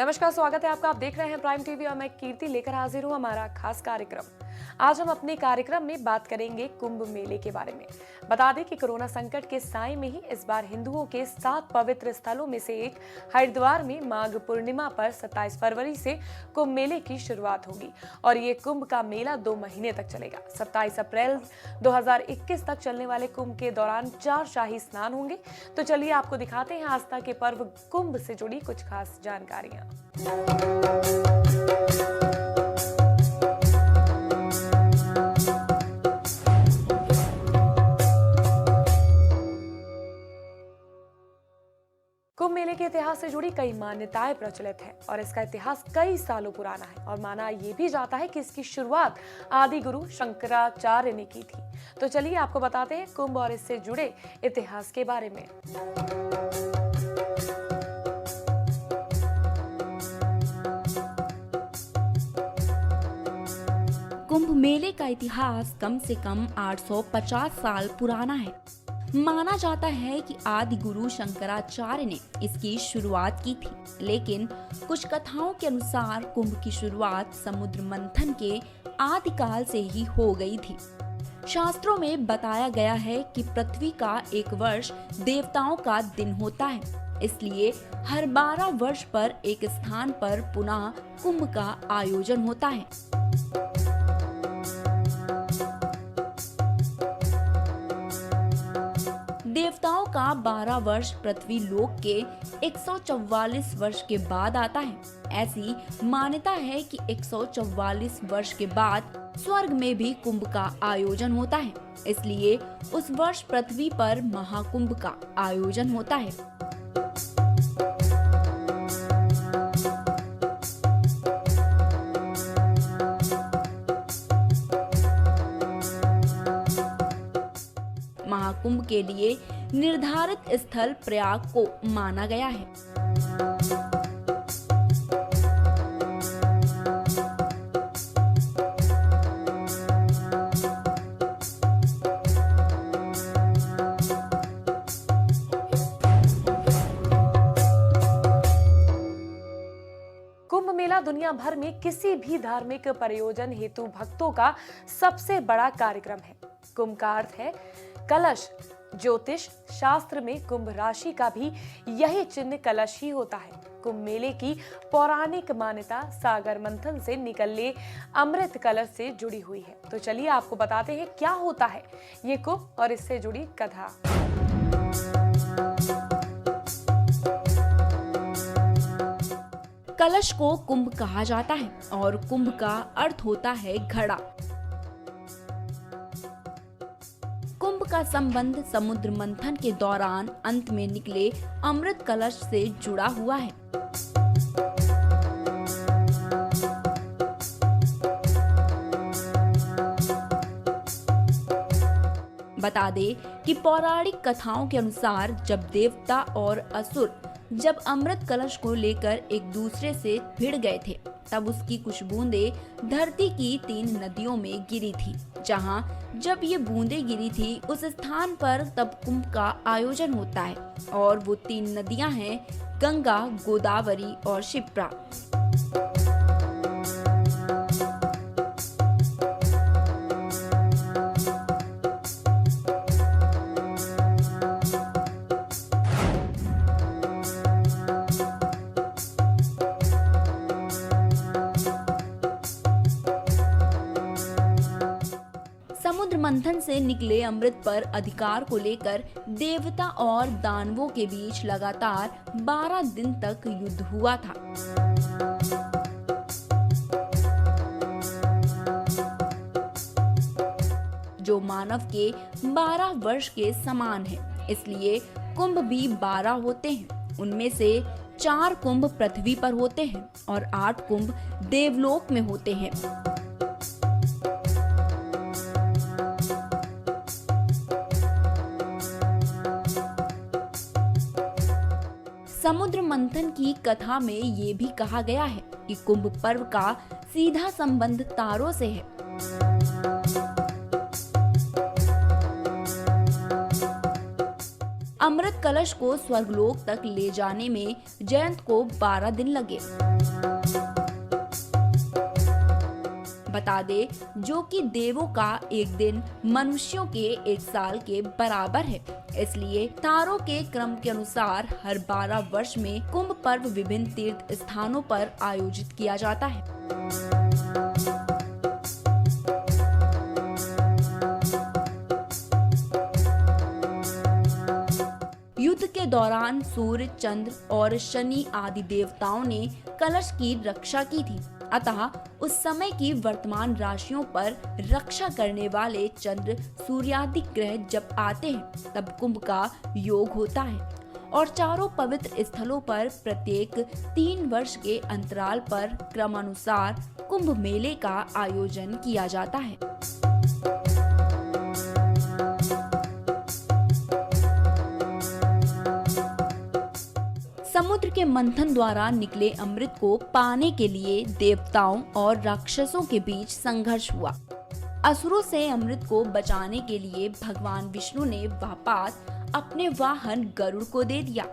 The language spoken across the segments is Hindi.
नमस्कार, स्वागत है आपका। आप देख रहे हैं प्राइम टीवी और मैं कीर्ति लेकर हाजिर हूं हमारा खास कार्यक्रम। आज हम अपने कार्यक्रम में बात करेंगे कुंभ मेले के बारे में। बता दें कि कोरोना संकट के साए में ही इस बार हिंदुओं के 7 पवित्र स्थलों में से एक हरिद्वार में माघ पूर्णिमा पर 27 फरवरी से कुंभ मेले की शुरुआत होगी और ये कुंभ का मेला 2 महीने तक चलेगा। 27 अप्रैल 2021 तक चलने वाले कुंभ के दौरान 4 शाही स्नान होंगे। तो चलिए आपको दिखाते हैं आस्था के पर्व कुंभ से जुड़ी कुछ खास जानकारियां। कुंभ मेले के इतिहास से जुड़ी कई मान्यताएं प्रचलित हैं और इसका इतिहास कई सालों पुराना है और माना ये भी जाता है कि इसकी शुरुआत आदि गुरु शंकराचार्य ने की थी। तो चलिए आपको बताते हैं कुंभ और इससे जुड़े इतिहास के बारे में। कुंभ मेले का इतिहास कम से कम 850 साल पुराना है। माना जाता है कि आदि गुरु शंकराचार्य ने इसकी शुरुआत की थी, लेकिन कुछ कथाओं के अनुसार कुंभ की शुरुआत समुद्र मंथन के आदिकाल से ही हो गई थी। शास्त्रों में बताया गया है कि पृथ्वी का एक वर्ष देवताओं का दिन होता है, इसलिए हर 12 वर्ष पर एक स्थान पर पुनः कुंभ का आयोजन होता है। देवताओं का 12 वर्ष पृथ्वी लोक के 144 वर्ष के बाद आता है। ऐसी मान्यता है कि 144 वर्ष के बाद स्वर्ग में भी कुंभ का आयोजन होता है, इसलिए उस वर्ष पृथ्वी पर महाकुंभ का आयोजन होता है। महाकुंभ के लिए निर्धारित स्थल प्रयाग को माना गया है। कुंभ मेला दुनिया भर में किसी भी धार्मिक प्रयोजन हेतु भक्तों का सबसे बड़ा कार्यक्रम है। कुंभ का अर्थ है कलश। ज्योतिष शास्त्र में कुंभ राशि का भी यही चिन्ह कलश ही होता है। कुंभ मेले की पौराणिक मान्यता सागर मंथन से निकले अमृत कलश से जुड़ी हुई है। तो चलिए आपको बताते हैं क्या होता है ये कुंभ और इससे जुड़ी कथा। कलश को कुंभ कहा जाता है और कुंभ का अर्थ होता है घड़ा। कुंभ का संबंध समुद्र मंथन के दौरान अंत में निकले अमृत कलश से जुड़ा हुआ है। बता दे कि पौराणिक कथाओं के अनुसार जब देवता और असुर जब अमृत कलश को लेकर एक दूसरे से भिड़ गए थे, तब उसकी कुछ बूंदें धरती की 3 नदियों में गिरी थी। जहां जब ये बूंदें गिरी थी उस स्थान पर तब कुंभ का आयोजन होता है और वो 3 नदियां हैं गंगा, गोदावरी और शिप्रा। समुद्र मंथन से निकले अमृत पर अधिकार को लेकर देवता और दानवों के बीच लगातार 12 दिन तक युद्ध हुआ था। जो मानव के 12 वर्ष के समान है, इसलिए कुंभ भी 12 होते हैं। उनमें से 4 कुंभ पृथ्वी पर होते हैं और 8 कुंभ देवलोक में होते हैं। समुद्र मंथन की कथा में ये भी कहा गया है कि कुंभ पर्व का सीधा संबंध तारों से है। अमृत कलश को स्वर्गलोक तक ले जाने में जयंत को 12 दिन लगे। बता दे जो कि देवों का एक दिन मनुष्यों के एक साल के बराबर है। इसलिए तारों के क्रम के अनुसार हर 12 वर्ष में कुंभ पर्व विभिन्न तीर्थ स्थानों पर आयोजित किया जाता है। युद्ध के दौरान सूर्य, चंद्र और शनि आदि देवताओं ने कलश की रक्षा की थी। अतः उस समय की वर्तमान राशियों पर रक्षा करने वाले चंद्र सूर्यादि ग्रह जब आते हैं तब कुंभ का योग होता है और चारों पवित्र स्थलों पर प्रत्येक 3 वर्ष के अंतराल पर क्रमानुसार कुंभ मेले का आयोजन किया जाता है। समुद्र के मंथन द्वारा निकले अमृत को पाने के लिए देवताओं और राक्षसों के बीच संघर्ष हुआ। असुरों से अमृत को बचाने के लिए भगवान विष्णु ने वह पात अपने वाहन गरुड़ को दे दिया।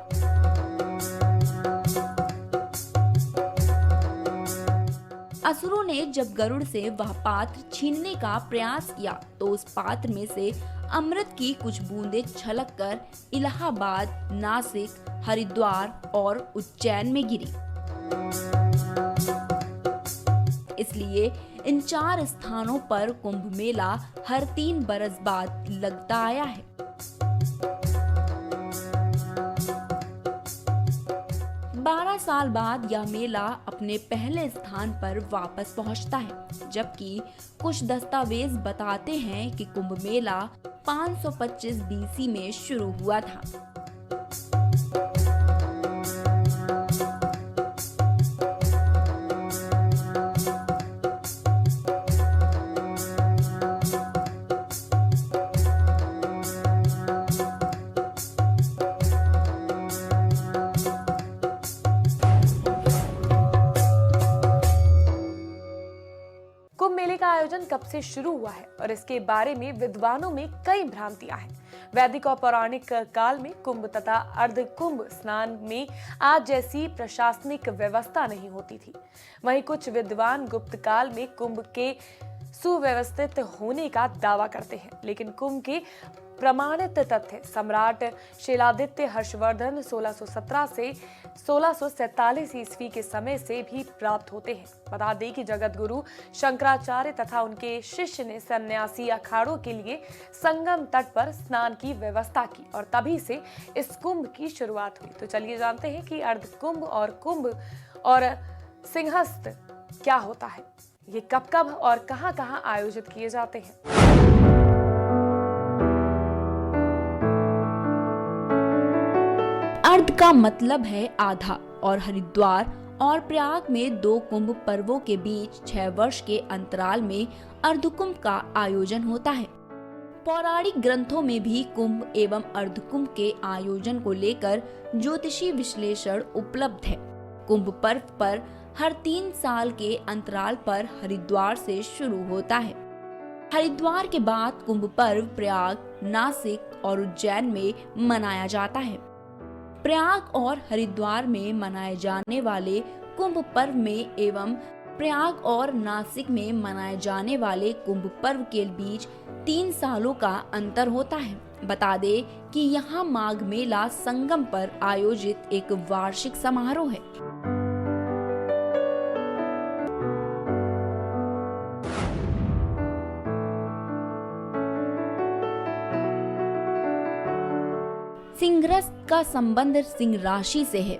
असुरों ने जब गरुड़ से वह पात्र छीनने का प्रयास किया तो उस पात्र में से अमृत की कुछ बूंदें छलककर इलाहाबाद, नासिक, हरिद्वार और उज्जैन में गिरी। इसलिए इन 4 स्थानों पर कुंभ मेला हर 3 बरस बाद लगता आया है। बारह साल बाद यह मेला अपने पहले स्थान पर वापस पहुंचता है, जबकि कुछ दस्तावेज बताते हैं कि कुंभ मेला 525 बीसी में शुरू हुआ था। कुंभ मेले का आयोजन कब से शुरू हुआ है और इसके बारे में विद्वानों में कई भ्रांतियां हैं। वैदिक और पौराणिक काल में कुंभ तथा अर्ध कुंभ स्नान में आज जैसी प्रशासनिक व्यवस्था नहीं होती थी। वहीं कुछ विद्वान गुप्त काल में कुंभ के सुव्यवस्थित होने का दावा करते हैं, लेकिन कुंभ के प्रमाणित तथ्य सम्राट शिलादित्य हर्षवर्धन 1617 से 1647 ईस्वी के समय से भी प्राप्त होते हैं। बता दें कि जगत गुरु शंकराचार्य तथा उनके शिष्य ने सन्यासी अखाड़ों के लिए संगम तट पर स्नान की व्यवस्था की और तभी से इस कुंभ की शुरुआत हुई। तो चलिए जानते हैं कि अर्ध कुंभ और सिंहस्थ क्या होता है, ये कब कब और कहां आयोजित किए जाते हैं। अर्ध का मतलब है आधा और हरिद्वार और प्रयाग में 2 कुंभ पर्वों के बीच 6 वर्ष के अंतराल में अर्धकुंभ का आयोजन होता है। पौराणिक ग्रंथों में भी कुंभ एवं अर्धकुंभ के आयोजन को लेकर ज्योतिषी विश्लेषण उपलब्ध है। कुंभ पर्व पर हर 3 साल के अंतराल पर हरिद्वार से शुरू होता है। हरिद्वार के बाद कुंभ पर्व प्रयाग, नासिक और उज्जैन में मनाया जाता है। प्रयाग और हरिद्वार में मनाए जाने वाले कुंभ पर्व में एवं प्रयाग और नासिक में मनाए जाने वाले कुंभ पर्व के बीच 3 सालों का अंतर होता है। बता दे कि यहाँ माघ मेला संगम पर आयोजित एक वार्षिक समारोह है। सिंहस्थ का संबंध सिंह राशि से है।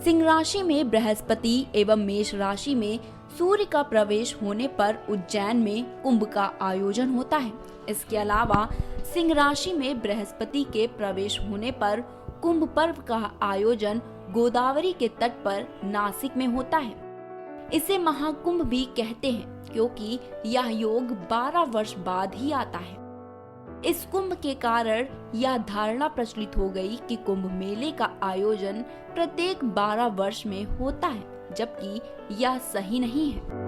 सिंह राशि में बृहस्पति एवं मेष राशि में सूर्य का प्रवेश होने पर उज्जैन में कुंभ का आयोजन होता है। इसके अलावा सिंह राशि में बृहस्पति के प्रवेश होने पर कुंभ पर्व का आयोजन गोदावरी के तट पर नासिक में होता है। इसे महाकुंभ भी कहते हैं क्योंकि यह योग 12 वर्ष बाद ही आता है। इस कुंभ के कारण यह धारणा प्रचलित हो गई कि कुंभ मेले का आयोजन प्रत्येक 12 वर्ष में होता है, जबकि यह सही नहीं है।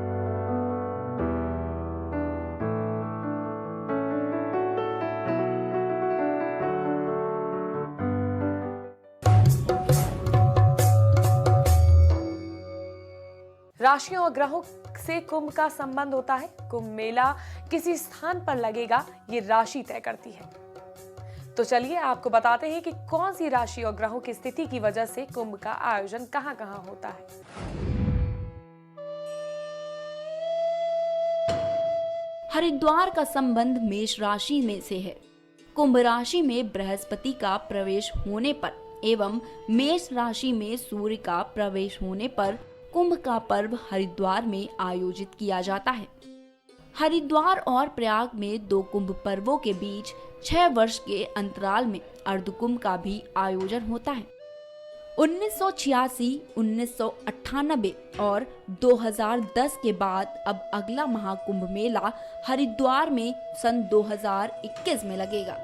राशियों और ग्रहों से कुंभ का संबंध होता है। कुंभ मेला किसी स्थान पर लगेगा, ये राशि तय करती है। तो चलिए आपको बताते हैं कि कौन सी राशि और ग्रहों की स्थिति की वजह से कुंभ का आयोजन कहां-कहां होता है। हरिद्वार का संबंध मेष राशि में से है। कुंभ राशि में बृहस्पति का प्रवेश होने पर एवं मेष राशि में सूर्य का प्रवेश होने पर कुंभ का पर्व हरिद्वार में आयोजित किया जाता है। हरिद्वार और प्रयाग में 2 कुंभ पर्वों के बीच 6 वर्ष के अंतराल में अर्धकुंभ का भी आयोजन होता है। 1986, 1998 और 2010 के बाद अब अगला महाकुंभ मेला हरिद्वार में सन 2021 में लगेगा।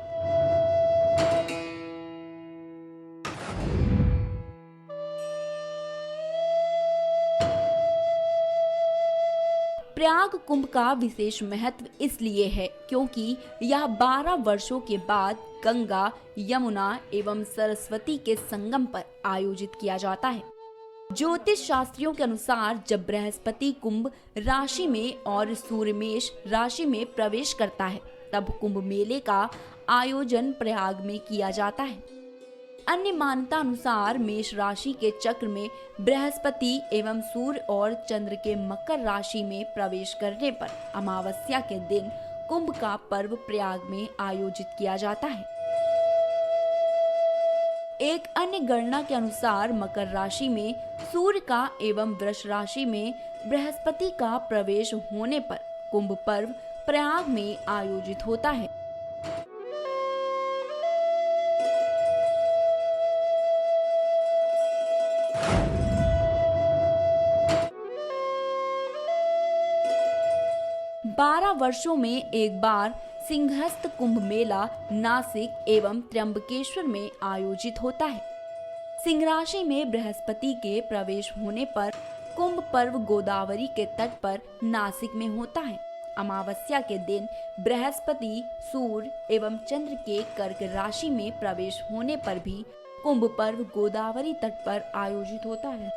प्रयाग कुंभ का विशेष महत्व इसलिए है क्योंकि यह 12 वर्षों के बाद गंगा, यमुना एवं सरस्वती के संगम पर आयोजित किया जाता है। ज्योतिष शास्त्रियों के अनुसार जब बृहस्पति कुंभ राशि में और सूर्य मेष राशि में प्रवेश करता है तब कुंभ मेले का आयोजन प्रयाग में किया जाता है। अन्य मान्यता अनुसार मेष राशि के चक्र में बृहस्पति एवं सूर्य और चंद्र के मकर राशि में प्रवेश करने पर अमावस्या के दिन कुंभ का पर्व प्रयाग में आयोजित किया जाता है। एक अन्य गणना के अनुसार मकर राशि में सूर्य का एवं वृष राशि में बृहस्पति का प्रवेश होने पर कुंभ पर्व प्रयाग में आयोजित होता है। 12 वर्षों में एक बार सिंहस्थ कुंभ मेला नासिक एवं त्र्यंबकेश्वर में आयोजित होता है। सिंह राशि में बृहस्पति के प्रवेश होने पर कुंभ पर्व गोदावरी के तट पर नासिक में होता है। अमावस्या के दिन बृहस्पति, सूर्य एवं चंद्र के कर्क राशि में प्रवेश होने पर भी कुंभ पर्व गोदावरी तट पर आयोजित होता है।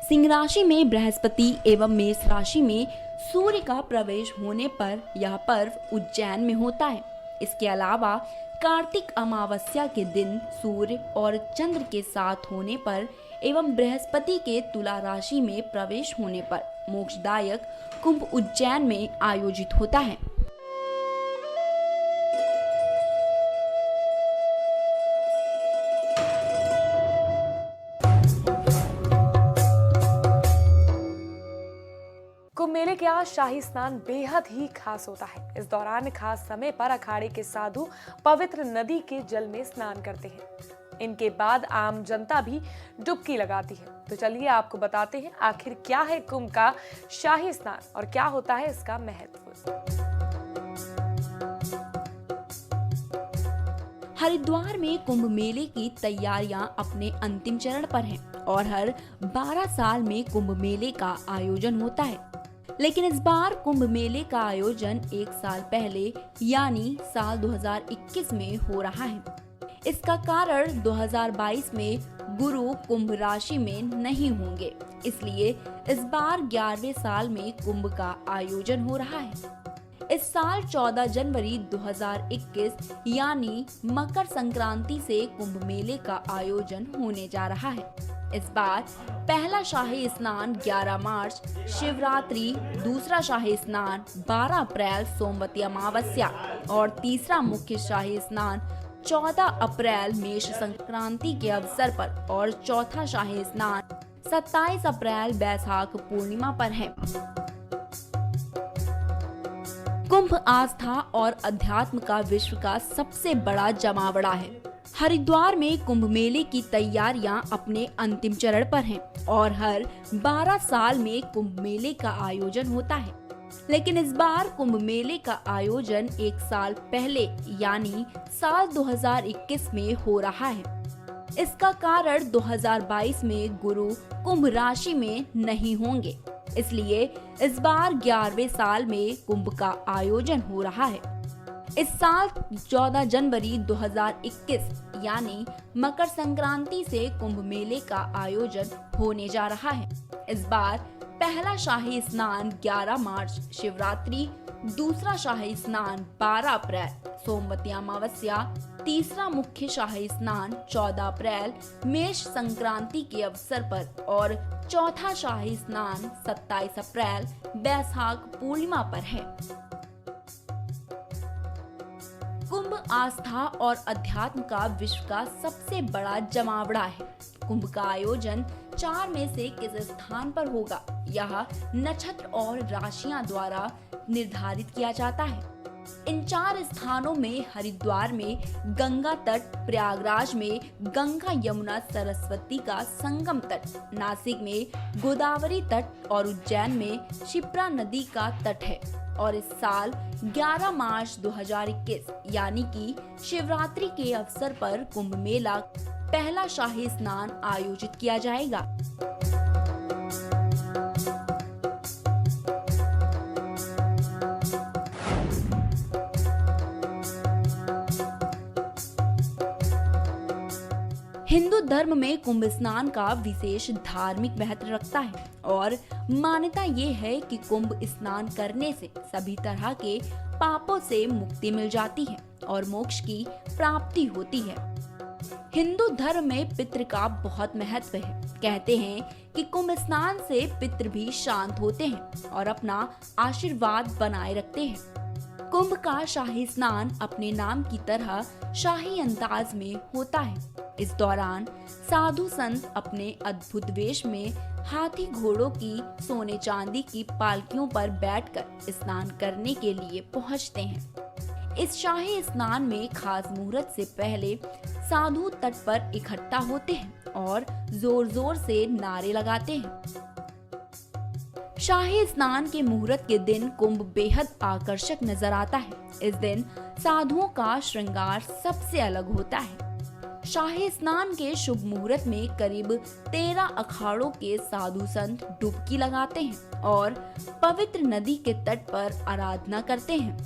सिंह राशि में बृहस्पति एवं मेष राशि में सूर्य का प्रवेश होने पर यह पर्व उज्जैन में होता है। इसके अलावा कार्तिक अमावस्या के दिन सूर्य और चंद्र के साथ होने पर एवं बृहस्पति के तुला राशि में प्रवेश होने पर मोक्षदायक कुंभ उज्जैन में आयोजित होता है। कुंभ मेले के आज शाही स्नान बेहद ही खास होता है। इस दौरान खास समय पर अखाड़े के साधु पवित्र नदी के जल में स्नान करते हैं। इनके बाद आम जनता भी डुबकी लगाती है। तो चलिए आपको बताते हैं आखिर क्या है कुंभ का शाही स्नान और क्या होता है इसका महत्व। हरिद्वार में कुंभ मेले की तैयारियां अपने अंतिम चरण पर हैं और हर 12 साल में कुंभ मेले का आयोजन होता है। लेकिन इस बार कुंभ मेले का आयोजन 1 साल पहले यानी साल 2021 में हो रहा है। इसका कारण 2022 में गुरु कुंभ राशि में नहीं होंगे, इसलिए इस बार 11वें साल में कुंभ का आयोजन हो रहा है। इस साल 14 जनवरी 2021 यानी मकर संक्रांति से कुंभ मेले का आयोजन होने जा रहा है। इस बार पहला शाही स्नान 11 मार्च शिवरात्रि, दूसरा शाही स्नान 12 अप्रैल सोमवती अमावस्या और तीसरा मुख्य शाही स्नान 14 अप्रैल मेष संक्रांति के अवसर पर और चौथा शाही स्नान 27 अप्रैल बैसाख पूर्णिमा पर है। कुंभ आस्था और अध्यात्म का विश्व का सबसे बड़ा जमावड़ा है। हरिद्वार में कुंभ मेले की तैयारियां अपने अंतिम चरण पर हैं और हर 12 साल में कुंभ मेले का आयोजन होता है। लेकिन इस बार कुंभ मेले का आयोजन 1 साल पहले यानी साल 2021 में हो रहा है। इसका कारण 2022 में गुरु कुंभ राशि में नहीं होंगे, इसलिए इस बार 11वें साल में कुंभ का आयोजन हो रहा है। इस साल 14 जनवरी 2021 यानी मकर संक्रांति से कुंभ मेले का आयोजन होने जा रहा है। इस बार पहला शाही स्नान 11 मार्च शिवरात्रि, दूसरा शाही स्नान 12 अप्रैल सोमवती अमावस्या, तीसरा मुख्य शाही स्नान 14 अप्रैल मेष संक्रांति के अवसर पर और चौथा शाही स्नान 27 अप्रैल बैसाख पूर्णिमा पर है। कुंभ आस्था और अध्यात्म का विश्व का सबसे बड़ा जमावड़ा है। कुंभ का आयोजन 4 में से किस स्थान पर होगा, यह नक्षत्र और राशियां द्वारा निर्धारित किया जाता है। इन 4 स्थानों में हरिद्वार में गंगा तट, प्रयागराज में गंगा यमुना सरस्वती का संगम तट, नासिक में गोदावरी तट और उज्जैन में क्षिप्रा नदी का तट है। और इस साल 11 मार्च 2021 यानी कि शिवरात्रि के अवसर पर कुंभ मेला पहला शाही स्नान आयोजित किया जाएगा। हिंदू धर्म में कुंभ स्नान का विशेष धार्मिक महत्व रखता है और मान्यता ये है कि कुंभ स्नान करने से सभी तरह के पापों से मुक्ति मिल जाती है और मोक्ष की प्राप्ति होती है। हिंदू धर्म में पितृ का बहुत महत्व है। कहते हैं कि कुंभ स्नान से पितृ भी शांत होते हैं और अपना आशीर्वाद बनाए रखते हैं। कुंभ का शाही स्नान अपने नाम की तरह शाही अंदाज में होता है। इस दौरान साधु संत अपने अद्भुत वेश में हाथी घोड़ों की सोने चांदी की पालकियों पर बैठकर स्नान करने के लिए पहुंचते हैं। इस शाही स्नान में खास मुहूर्त से पहले साधु तट पर इकट्ठा होते हैं और जोर जोर से नारे लगाते हैं। शाही स्नान के मुहूर्त के दिन कुंभ बेहद आकर्षक नजर आता है। इस दिन साधुओं का श्रृंगार सबसे अलग होता है। शाही स्नान के शुभ मुहूर्त में करीब 13 अखाड़ों के साधु संत डुबकी लगाते हैं और पवित्र नदी के तट पर आराधना करते हैं।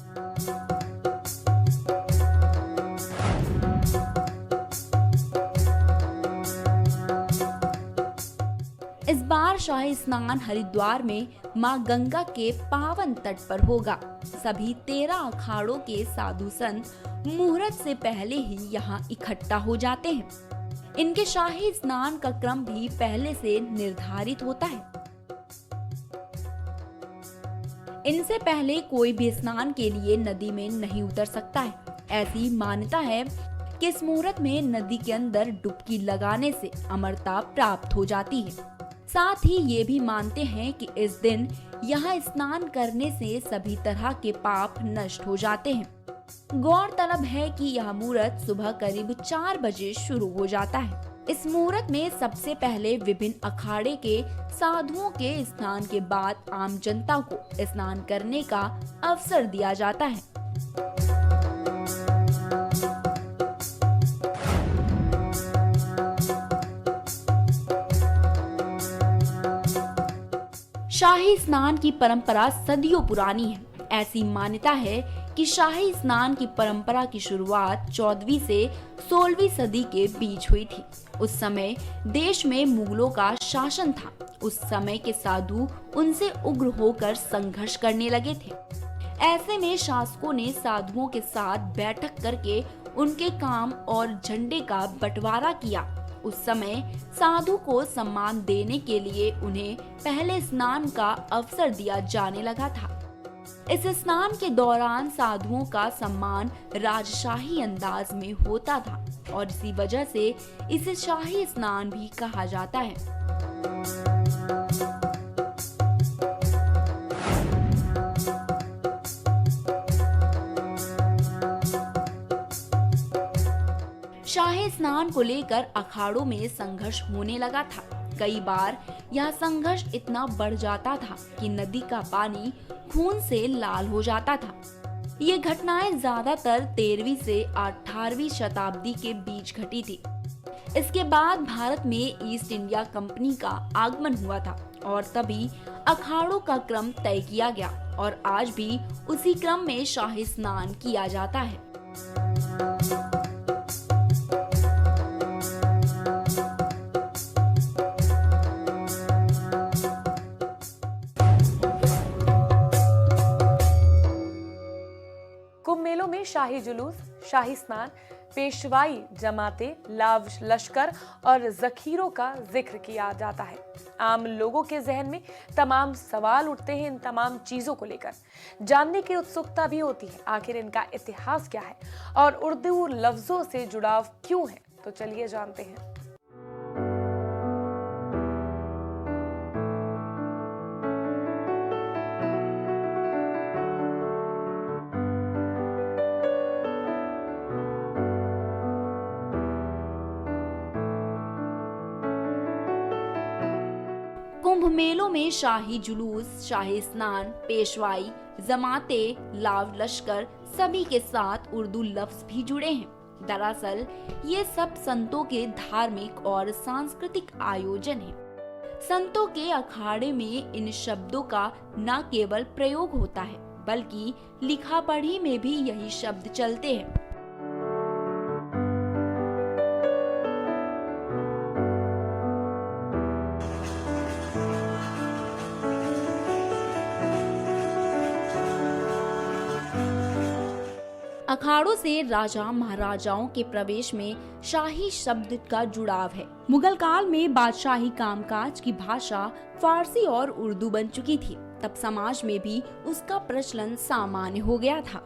इस बार शाही स्नान हरिद्वार में मां गंगा के पावन तट पर होगा। सभी 13 अखाड़ों के साधु संत मुहूर्त से पहले ही यहाँ इकट्ठा हो जाते हैं। इनके शाही स्नान का क्रम भी पहले से निर्धारित होता है। इनसे पहले कोई भी स्नान के लिए नदी में नहीं उतर सकता है। ऐसी मान्यता है कि इस मुहूर्त में नदी के अंदर डुबकी लगाने से अमरता प्राप्त हो जाती है। साथ ही ये भी मानते हैं कि इस दिन यहाँ स्नान करने से सभी तरह के पाप नष्ट हो जाते हैं। गौरतलब है कि यह मुहूर्त सुबह करीब 4 बजे शुरू हो जाता है। इस मुहूर्त में सबसे पहले विभिन्न अखाड़े के साधुओं के स्नान के बाद आम जनता को स्नान करने का अवसर दिया जाता है। शाही स्नान की परंपरा सदियों पुरानी है। ऐसी मान्यता है कि शाही स्नान की परंपरा की शुरुआत 14वीं से 16वीं सदी के बीच हुई थी। उस समय देश में मुगलों का शासन था। उस समय के साधु उनसे उग्र होकर संघर्ष करने लगे थे। ऐसे में शासकों ने साधुओं के साथ बैठक करके उनके काम और झंडे का बंटवारा किया। उस समय साधु को सम्मान देने के लिए उन्हें पहले स्नान का अवसर दिया जाने लगा था। इस स्नान के दौरान साधुओं का सम्मान राजशाही अंदाज में होता था और इसी वजह से इसे शाही स्नान भी कहा जाता है। शाही स्नान को लेकर अखाड़ों में संघर्ष होने लगा था। कई बार यह संघर्ष इतना बढ़ जाता था कि नदी का पानी खून से लाल हो जाता था। ये घटनाएं ज्यादातर 13वीं से 18वीं शताब्दी के बीच घटी थी। इसके बाद भारत में ईस्ट इंडिया कंपनी का आगमन हुआ था और तभी अखाड़ों का क्रम तय किया गया और आज भी उसी क्रम में शाही स्नान किया जाता है। कुंभ मेलों में शाही जुलूस, शाही स्नान, पेशवाई जमाते, लाव लश्कर और जखीरों का जिक्र किया जाता है। आम लोगों के जहन में तमाम सवाल उठते हैं इन तमाम चीजों को लेकर। जानने की उत्सुकता भी होती है आखिर इनका इतिहास क्या है और उर्दू लफ्जों से जुड़ाव क्यों है। तो चलिए जानते हैं। कुंभ मेलों में शाही जुलूस, शाही स्नान, पेशवाई, जमाते, लाव लश्कर सभी के साथ उर्दू लफ्ज भी जुड़े हैं। दरअसल ये सब संतों के धार्मिक और सांस्कृतिक आयोजन हैं। संतों के अखाड़े में इन शब्दों का न केवल प्रयोग होता है बल्कि लिखा पढ़ी में भी यही शब्द चलते हैं। अखाड़ों से राजा महाराजाओं के प्रवेश में शाही शब्द का जुड़ाव है। मुगल काल में बादशाही कामकाज की भाषा फारसी और उर्दू बन चुकी थी। तब समाज में भी उसका प्रचलन सामान्य हो गया था।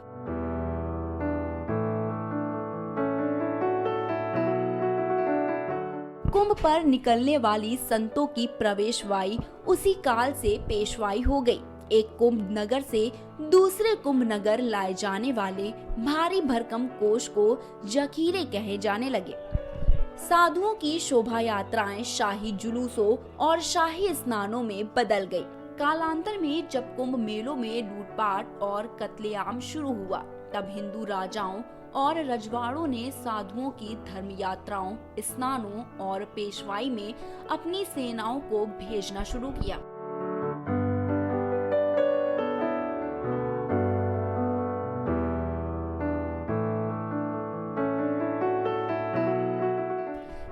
कुंभ पर निकलने वाली संतों की प्रवेशवाई उसी काल से पेशवाई हो गई। एक कुंभ नगर से दूसरे कुंभ नगर लाए जाने वाले भारी भरकम कोष को जखीरे कहे जाने लगे। साधुओं की शोभा यात्राएं शाही जुलूसों और शाही स्नानों में बदल गई। कालांतर में जब कुंभ मेलों में लूटपाट और कत्लेआम शुरू हुआ तब हिंदू राजाओं और रजवाड़ों ने साधुओं की धर्म यात्राओं, स्नानों और पेशवाई में अपनी सेनाओं को भेजना शुरू किया।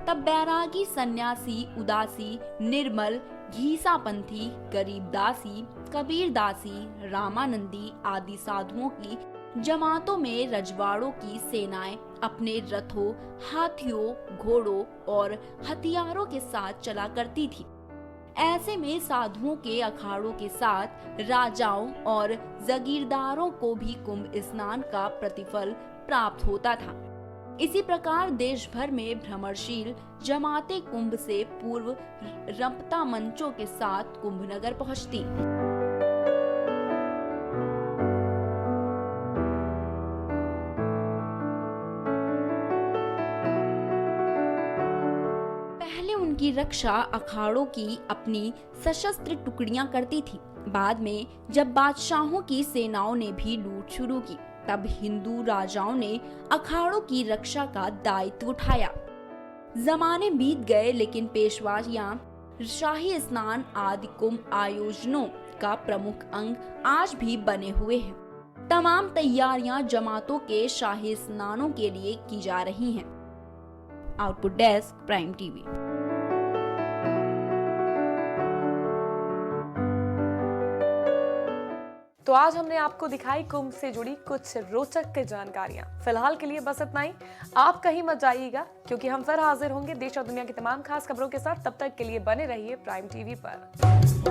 तब बैरागी, सन्यासी, उदासी, निर्मल, घीसापंथी, गरीबदासी, कबीरदासी, रामानंदी आदि साधुओं की जमातों में रजवाड़ों की सेनाएं अपने रथों, हाथियों, घोड़ों और हथियारों के साथ चला करती थी। ऐसे में साधुओं के अखाड़ों के साथ राजाओं और जगीरदारों को भी कुंभ स्नान का प्रतिफल प्राप्त होता था। इसी प्रकार देश भर में भ्रमणशील जमातें कुंभ से पूर्व रंपता मंचों के साथ कुंभ नगर पहुंचती। पहले उनकी रक्षा अखाड़ों की अपनी सशस्त्र टुकड़ियां करती थी। बाद में जब बादशाहों की सेनाओं ने भी लूट शुरू की तब हिंदू राजाओं ने अखाड़ों की रक्षा का दायित्व उठाया। जमाने बीत गए लेकिन पेशवाइयां, शाही स्नान आदि कुंभ आयोजनों का प्रमुख अंग आज भी बने हुए हैं। तमाम तैयारियां जमातों के शाही स्नानों के लिए की जा रही हैं। Output desk, prime TV. तो आज हमने आपको दिखाई कुंभ से जुड़ी कुछ रोचक जानकारियां। फिलहाल के लिए बस इतना ही। आप कहीं मत जाइएगा क्योंकि हम फिर हाजिर होंगे देश और दुनिया की तमाम खास खबरों के साथ। तब तक के लिए बने रहिए प्राइम टीवी पर।